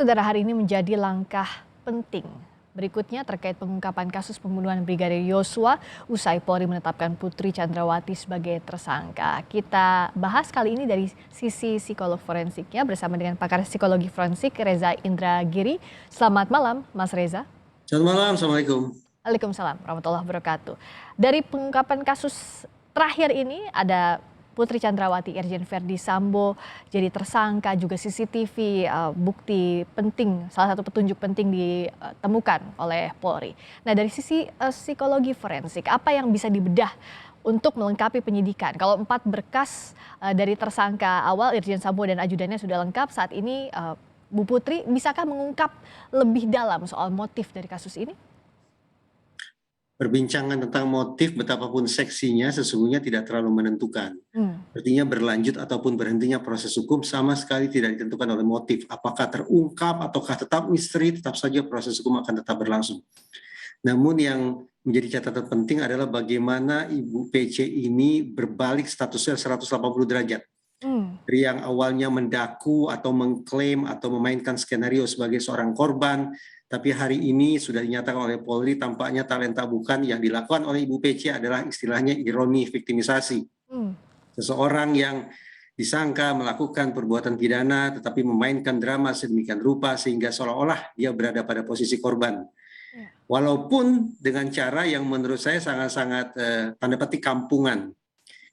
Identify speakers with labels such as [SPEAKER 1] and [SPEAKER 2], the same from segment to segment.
[SPEAKER 1] Saudara, hari ini menjadi langkah penting. Berikutnya terkait pengungkapan kasus pembunuhan Brigadir Yosua usai Polri menetapkan Putri Chandrawati sebagai tersangka. Kita bahas kali ini dari sisi psikolog forensiknya bersama dengan pakar psikologi forensik Reza Indragiri. Selamat malam, Mas Reza.
[SPEAKER 2] Selamat malam, Assalamualaikum.
[SPEAKER 1] Waalaikumsalam warahmatullahi wabarakatuh. Dari pengungkapan kasus terakhir ini ada Putri Chandrawati, Irjen Verdi Sambo jadi tersangka, juga CCTV bukti penting, salah satu petunjuk penting ditemukan oleh Polri. Nah, dari sisi psikologi forensik, apa yang bisa dibedah untuk melengkapi penyidikan? Kalau 4 berkas dari tersangka awal Irjen Sambo dan ajudannya sudah lengkap, saat ini Bu Putri bisakah mengungkap lebih dalam soal motif dari kasus ini?
[SPEAKER 2] Perbincangan tentang motif betapapun seksinya sesungguhnya tidak terlalu menentukan. Artinya berlanjut ataupun berhentinya proses hukum sama sekali tidak ditentukan oleh motif. Apakah terungkap ataukah tetap misteri, tetap saja proses hukum akan tetap berlangsung. Namun yang menjadi catatan penting adalah bagaimana Ibu PC ini berbalik statusnya 180 derajat. Dari yang awalnya mendaku atau mengklaim atau memainkan skenario sebagai seorang korban, tapi hari ini sudah dinyatakan oleh Polri tampaknya talenta bukan, yang dilakukan oleh Ibu PC adalah istilahnya ironi viktimisasi. Seseorang yang disangka melakukan perbuatan pidana tetapi memainkan drama sedemikian rupa sehingga seolah-olah dia berada pada posisi korban. Walaupun dengan cara yang menurut saya sangat-sangat tanda petik kampungan.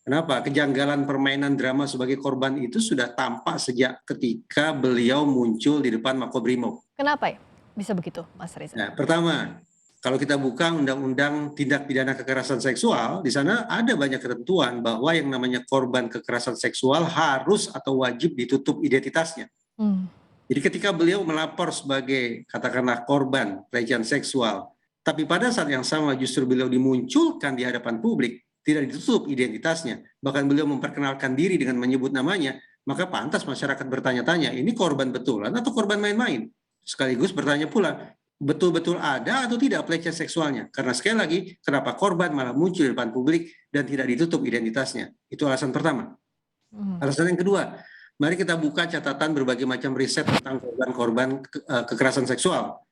[SPEAKER 2] Kenapa? Kejanggalan permainan drama sebagai korban itu sudah tampak sejak ketika beliau muncul di depan Makobrimob.
[SPEAKER 1] Kenapa ya bisa begitu, Mas Reza?
[SPEAKER 2] Nah, pertama, kalau kita buka Undang-Undang Tindak Pidana Kekerasan Seksual, di sana ada banyak ketentuan bahwa yang namanya korban kekerasan seksual harus atau wajib ditutup identitasnya. Jadi ketika beliau melapor sebagai katakanlah korban pelecehan seksual, tapi pada saat yang sama justru beliau dimunculkan di hadapan publik, tidak ditutup identitasnya, bahkan beliau memperkenalkan diri dengan menyebut namanya, maka pantas masyarakat bertanya-tanya, ini korban betulan atau korban main-main? Sekaligus bertanya pula, betul-betul ada atau tidak pelecehan seksualnya? Karena sekali lagi, kenapa korban malah muncul di depan publik dan tidak ditutup identitasnya? Itu alasan pertama. Alasan yang kedua, mari kita buka catatan berbagai macam riset tentang korban-korban kekerasan seksual.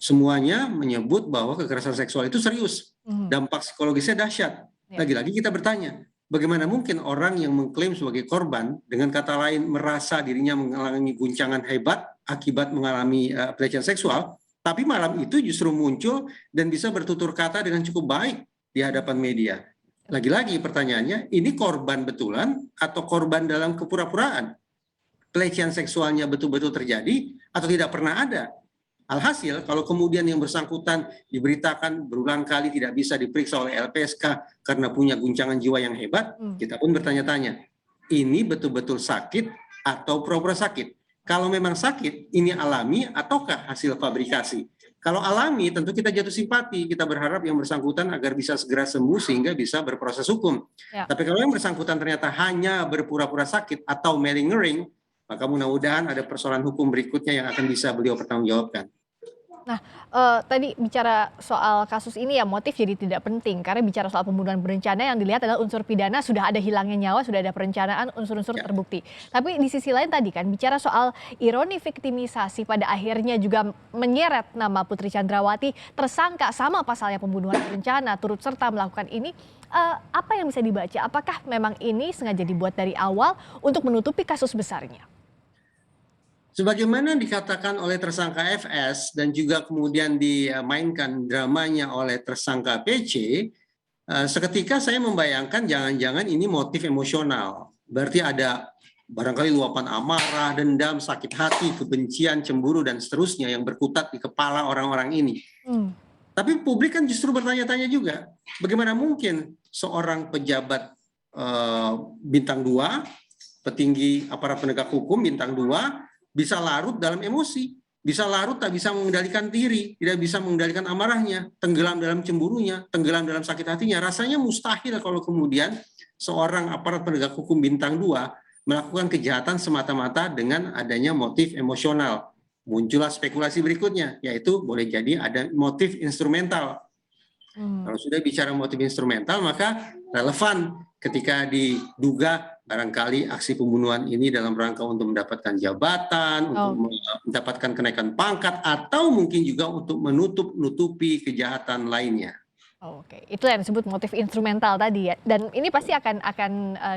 [SPEAKER 2] Semuanya menyebut bahwa kekerasan seksual itu serius, dampak psikologisnya dahsyat. Lagi-lagi kita bertanya, bagaimana mungkin orang yang mengklaim sebagai korban, dengan kata lain merasa dirinya mengalami guncangan hebat akibat mengalami pelecehan seksual, tapi malam itu justru muncul dan bisa bertutur kata dengan cukup baik di hadapan media. Lagi-lagi pertanyaannya, ini korban betulan atau korban dalam kepura-puraan? Pelecehan seksualnya betul-betul terjadi atau tidak pernah ada? Alhasil, kalau kemudian yang bersangkutan diberitakan berulang kali tidak bisa diperiksa oleh LPSK karena punya guncangan jiwa yang hebat, kita pun bertanya-tanya, ini betul-betul sakit atau pura-pura sakit? Kalau memang sakit, ini alami ataukah hasil fabrikasi? Kalau alami, tentu kita jatuh simpati, kita berharap yang bersangkutan agar bisa segera sembuh sehingga bisa berproses hukum. Tapi kalau yang bersangkutan ternyata hanya berpura-pura sakit atau malingering, maka mudah-mudahan ada persoalan hukum berikutnya yang akan bisa beliau pertanggungjawabkan.
[SPEAKER 1] Nah, tadi bicara soal kasus ini ya motif jadi tidak penting karena bicara soal pembunuhan berencana yang dilihat adalah unsur pidana, sudah ada hilangnya nyawa, sudah ada perencanaan, unsur-unsur terbukti. Tapi di sisi lain tadi kan bicara soal ironi viktimisasi pada akhirnya juga menyeret nama Putri Chandrawati tersangka sama pasalnya pembunuhan berencana, turut serta melakukan ini. Apa yang bisa dibaca? Apakah memang ini sengaja dibuat dari awal untuk menutupi kasus besarnya?
[SPEAKER 2] Sebagaimana dikatakan oleh tersangka FS dan juga kemudian dimainkan dramanya oleh tersangka PC, seketika saya membayangkan jangan-jangan ini motif emosional. Berarti ada barangkali luapan amarah, dendam, sakit hati, kebencian, cemburu, dan seterusnya yang berkutat di kepala orang-orang ini. Tapi publik kan justru bertanya-tanya juga, bagaimana mungkin seorang pejabat bintang 2, petinggi aparat penegak hukum bintang 2, bisa larut dalam emosi, bisa larut tak bisa mengendalikan diri, tidak bisa mengendalikan amarahnya, tenggelam dalam cemburunya, tenggelam dalam sakit hatinya. Rasanya mustahil kalau kemudian seorang aparat penegak hukum bintang 2 melakukan kejahatan semata-mata dengan adanya motif emosional. Muncullah spekulasi berikutnya, yaitu boleh jadi ada motif instrumental. Kalau sudah bicara motif instrumental, maka relevan ketika diduga barangkali aksi pembunuhan ini dalam rangka untuk mendapatkan jabatan, untuk
[SPEAKER 1] Oh,
[SPEAKER 2] mendapatkan kenaikan pangkat, atau mungkin juga untuk menutupi kejahatan lainnya.
[SPEAKER 1] oke. Itu yang disebut motif instrumental tadi ya. Dan ini pasti akan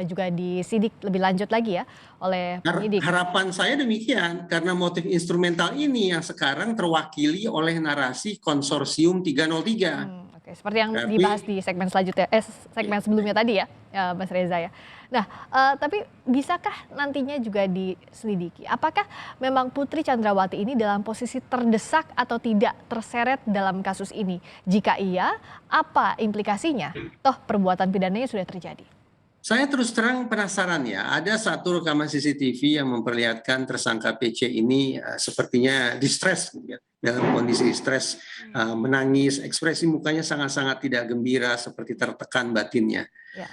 [SPEAKER 1] juga disidik lebih lanjut lagi ya oleh penyidik.
[SPEAKER 2] Harapan saya demikian, karena motif instrumental ini yang sekarang terwakili oleh narasi konsorsium 303.
[SPEAKER 1] Oke, seperti yang
[SPEAKER 2] Tapi
[SPEAKER 1] dibahas di segmen selanjutnya, segmen sebelumnya tadi ya, Mas Reza ya. Nah, tapi bisakah nantinya juga diselidiki, apakah memang Putri Chandrawati ini dalam posisi terdesak atau tidak terseret dalam kasus ini? Jika iya, apa implikasinya? Toh perbuatan pidananya sudah terjadi.
[SPEAKER 2] saya terus terang penasaran ya, ada satu rekaman CCTV yang memperlihatkan tersangka PC ini sepertinya distress, ya, dalam kondisi stres, menangis, ekspresi mukanya sangat-sangat tidak gembira, seperti tertekan batinnya.
[SPEAKER 1] Ya.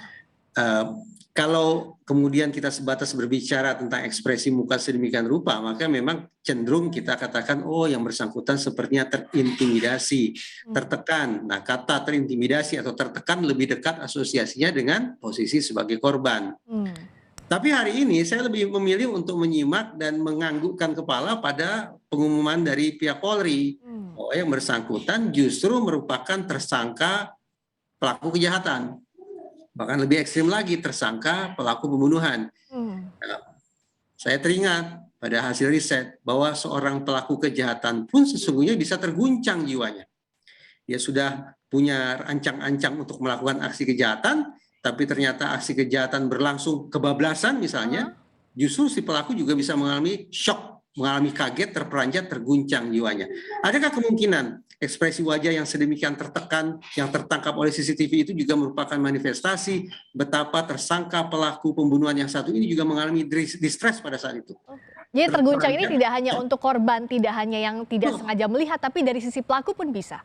[SPEAKER 2] Kalau kemudian kita sebatas berbicara tentang ekspresi muka sedemikian rupa, maka memang cenderung kita katakan, oh yang bersangkutan sepertinya terintimidasi, tertekan. Nah, kata terintimidasi atau tertekan lebih dekat asosiasinya dengan posisi sebagai korban. Tapi hari ini saya lebih memilih untuk menyimak dan menganggukkan kepala pada pengumuman dari pihak Polri, bahwa yang bersangkutan justru merupakan tersangka pelaku kejahatan. Bahkan lebih ekstrim lagi, tersangka pelaku pembunuhan. Nah, saya teringat pada hasil riset bahwa seorang pelaku kejahatan pun sesungguhnya bisa terguncang jiwanya. Dia sudah punya ancang-ancang untuk melakukan aksi kejahatan, tapi ternyata aksi kejahatan berlangsung kebablasan misalnya, justru si pelaku juga bisa mengalami shock, mengalami kaget, terperanjat, terguncang jiwanya. Adakah kemungkinan ekspresi wajah yang sedemikian tertekan, yang tertangkap oleh CCTV itu juga merupakan manifestasi betapa tersangka pelaku pembunuhan yang satu ini juga mengalami distress pada saat itu?
[SPEAKER 1] Jadi terguncang ini tidak hanya untuk korban, tidak hanya yang tidak sengaja melihat, tapi dari sisi pelaku pun bisa.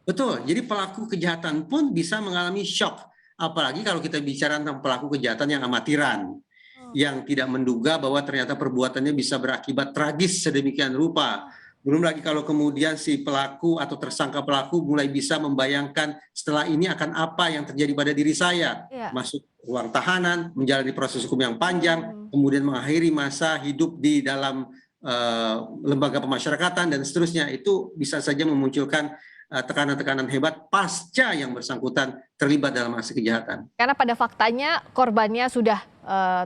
[SPEAKER 2] Betul, jadi pelaku kejahatan pun bisa mengalami shock. Apalagi kalau kita bicara tentang pelaku kejahatan yang amatiran, yang tidak menduga bahwa ternyata perbuatannya bisa berakibat tragis sedemikian rupa. Belum lagi kalau kemudian si pelaku atau tersangka pelaku mulai bisa membayangkan setelah ini akan apa yang terjadi pada diri saya. Masuk ruang tahanan, menjalani proses hukum yang panjang, kemudian mengakhiri masa hidup di dalam lembaga pemasyarakatan dan seterusnya. Itu bisa saja memunculkan tekanan-tekanan hebat pasca yang bersangkutan terlibat dalam aksi kejahatan.
[SPEAKER 1] Karena pada faktanya korbannya sudah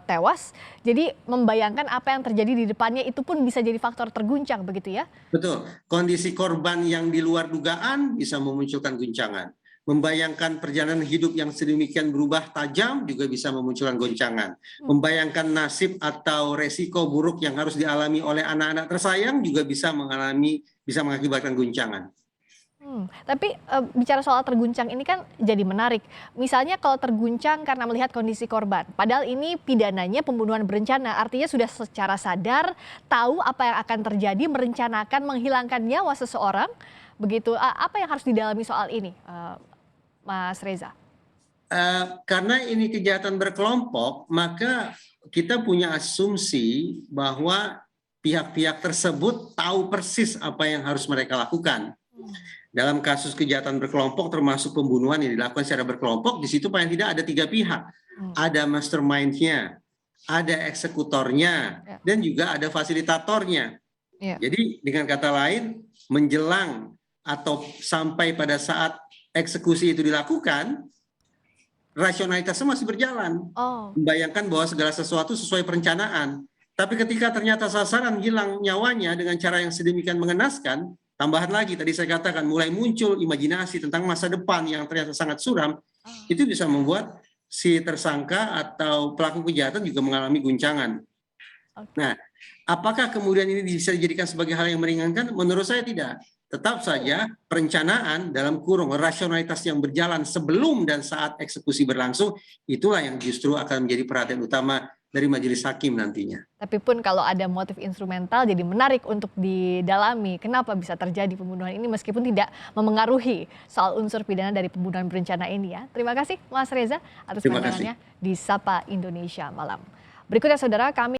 [SPEAKER 1] tewas, jadi membayangkan apa yang terjadi di depannya itu pun bisa jadi faktor terguncang begitu ya?
[SPEAKER 2] Betul, kondisi korban yang di luar dugaan bisa memunculkan guncangan. Membayangkan perjalanan hidup yang sedemikian berubah tajam juga bisa memunculkan goncangan. Membayangkan nasib atau resiko buruk yang harus dialami oleh anak-anak tersayang juga bisa mengakibatkan guncangan.
[SPEAKER 1] Tapi bicara soal terguncang ini kan jadi menarik. Misalnya kalau terguncang karena melihat kondisi korban, padahal ini pidananya pembunuhan berencana, artinya sudah secara sadar tahu apa yang akan terjadi, merencanakan menghilangkan nyawa seseorang, begitu. Apa yang harus didalami soal ini, Mas Reza?
[SPEAKER 2] Karena ini kejahatan berkelompok, maka kita punya asumsi bahwa pihak-pihak tersebut tahu persis apa yang harus mereka lakukan. Dalam kasus kejahatan berkelompok termasuk pembunuhan yang dilakukan secara berkelompok, di situ paling tidak ada 3 pihak. Ada mastermind-nya, ada eksekutornya, dan juga ada fasilitatornya. Jadi dengan kata lain, menjelang atau sampai pada saat eksekusi itu dilakukan, rasionalitasnya masih berjalan. Membayangkan bahwa segala sesuatu sesuai perencanaan. Tapi ketika ternyata sasaran hilang nyawanya dengan cara yang sedemikian mengenaskan, tambahan lagi, tadi saya katakan mulai muncul imajinasi tentang masa depan yang ternyata sangat suram, itu bisa membuat si tersangka atau pelaku kejahatan juga mengalami guncangan. Nah, apakah kemudian ini bisa dijadikan sebagai hal yang meringankan? Menurut saya tidak. Tetap saja perencanaan dalam kurung rasionalitas yang berjalan sebelum dan saat eksekusi berlangsung, itulah yang justru akan menjadi perhatian utama dari majelis hakim nantinya.
[SPEAKER 1] Tapi pun kalau ada motif instrumental jadi menarik untuk didalami kenapa bisa terjadi pembunuhan ini meskipun tidak memengaruhi soal unsur pidana dari pembunuhan berencana ini ya. Terima kasih Mas Reza atas pandangannya di Sapa Indonesia Malam. Berikutnya saudara, kami